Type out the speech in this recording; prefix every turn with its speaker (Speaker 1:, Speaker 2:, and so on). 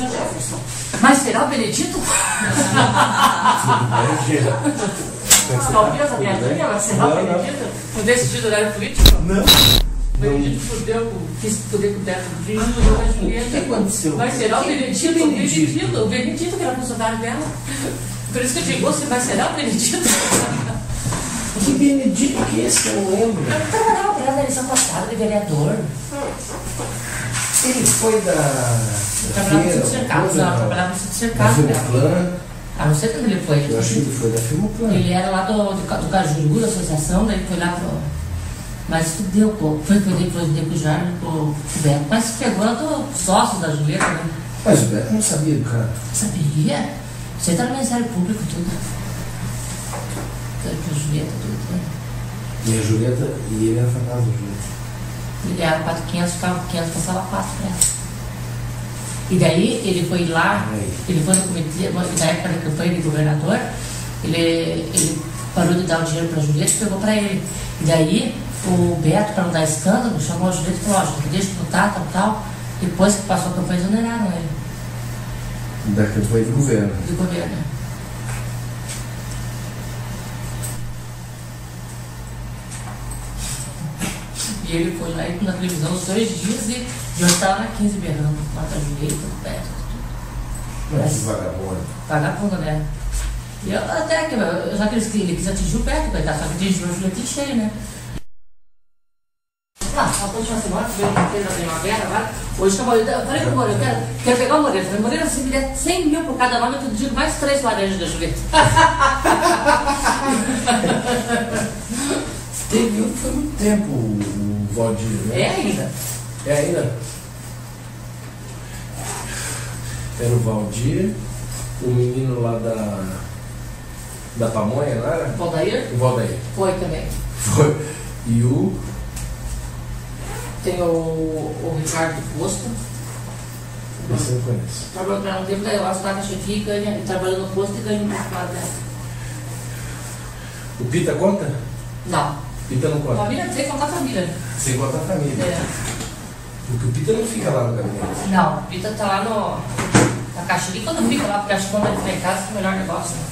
Speaker 1: seu Jefferson. Mas será o Benedito? Talvez a minha filha, mas será o Benedito? Não decidido horário político?
Speaker 2: Não.
Speaker 1: O Benedito fudeu, quis fuder com o teto do vinho, mudou a Julieta.
Speaker 2: O que aconteceu?
Speaker 1: Mas será o Benedito? O Benedito que era funcionário dela. Por isso que eu digo, você vai será o Benedito?
Speaker 2: Que Benedito que é esse que eu não lembro?
Speaker 1: Eu trabalhava para ela na eleição passada de vereador.
Speaker 2: Ele foi da.
Speaker 1: Eu trabalhava no Centro Cercado, não, eu trabalhava no Centro Cercado.
Speaker 2: Filmoplan.
Speaker 1: Ah, não sei quando ele foi.
Speaker 2: Eu acho que ele foi da Filmoplan.
Speaker 1: Ele era lá do Cajuru, da associação, daí ele foi lá pro. Mas fudeu pouco. Foi com o Jair, com o Beto. Mas pegou lá do sócio da Julieta, né?
Speaker 2: Mas o Beto não sabia do cara.
Speaker 1: Sabia? Você tá no Ministério Público, tudo. Com a Julieta, tudo. Né?
Speaker 2: E a Julieta, e ele era fantasma da Julieta.
Speaker 1: Ele ganhava 4,500, ficava 500, passava 4 pra ela. E daí ele foi lá, ele foi no comitê, na época da campanha de governador, ele parou de dar o dinheiro pra Julieta e pegou pra ele. E daí o Beto, para não dar escândalo, chamou a Julieta e falou, ó, deixa eu botar, tal. Depois que passou a campanha, exoneraram ele.
Speaker 2: Da campanha do governo.
Speaker 1: Do governo. E ele foi lá na televisão os 2 dias e já estava na 15 berrando, mata a Julieta, o Beto, tudo.
Speaker 2: Mas que vagabundo.
Speaker 1: Vagabundo, né? E eu, até que, já que ele quis atingir o Beto, coitado, só que atingiu a Julieta em cheio, né? Ah, faltou última semana, veio uma feira da primavera agora. Hoje que eu falei pro Moreira, eu quero pegar o Moreira. Falei, Moreira, se me der 100 mil por cada nome, eu te digo mais 3 laranjas da Julieta.
Speaker 2: Teve um que foi muito tempo o Valdir, né?
Speaker 1: É ainda.
Speaker 2: É ainda? Era o Valdir, o menino lá da Pamonha, não era?
Speaker 1: O Valdair?
Speaker 2: O Valdair.
Speaker 1: Foi também.
Speaker 2: Foi. E o...
Speaker 1: Tem o Ricardo Posto.
Speaker 2: Esse eu não conheço.
Speaker 1: Trabalhou para um tempo, daí eu acho que a chefia e ganha, e trabalhou no posto e ganha um pouco lá dela.
Speaker 2: O Pita conta?
Speaker 1: Não.
Speaker 2: Pita não conta.
Speaker 1: Família, sem contar a família.
Speaker 2: Sem contar a família.
Speaker 1: É.
Speaker 2: Porque o Pita não fica lá no gabinete.
Speaker 1: Não, o Pita tá lá na Caxiri, quando fica lá, porque acho que quando ele fica em casa é o melhor negócio, né?